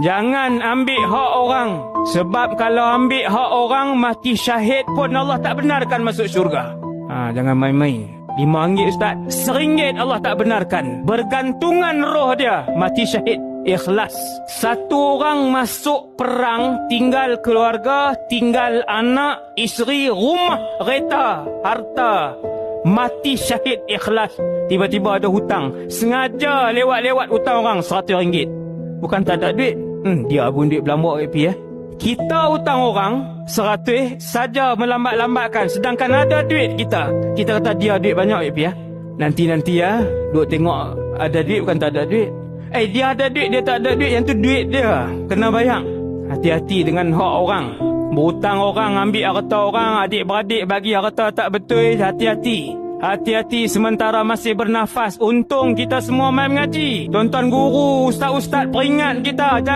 Jangan ambil hak orang. Sebab kalau ambil hak orang, mati syahid pun Allah tak benarkan masuk syurga. Jangan main-main. RM5 Ustaz, RM1 Allah tak benarkan. Bergantungan roh dia, mati syahid. Ikhlas. Satu orang masuk perang, tinggal keluarga, tinggal anak, isteri, rumah, kereta, harta, mati syahid ikhlas. Tiba-tiba ada hutang, sengaja lewat-lewat hutang orang RM100. Bukan tak ada duit, dia pun duit belambak ya. Kita hutang orang RM100 saja melambat-lambatkan, sedangkan ada duit kita kata dia duit banyak ya. Nanti ya, duk tengok ada duit bukan tak ada duit. Dia ada duit, dia tak ada duit, yang tu duit dia, kena bayang. Hati-hati dengan hak orang. Berhutang orang, ambil harta orang, adik-beradik bagi harta tak betul. Hati-hati. Hati-hati sementara masih bernafas. Untung kita semua main mengaji. Tuan-tuan guru, ustaz-ustaz peringat kita.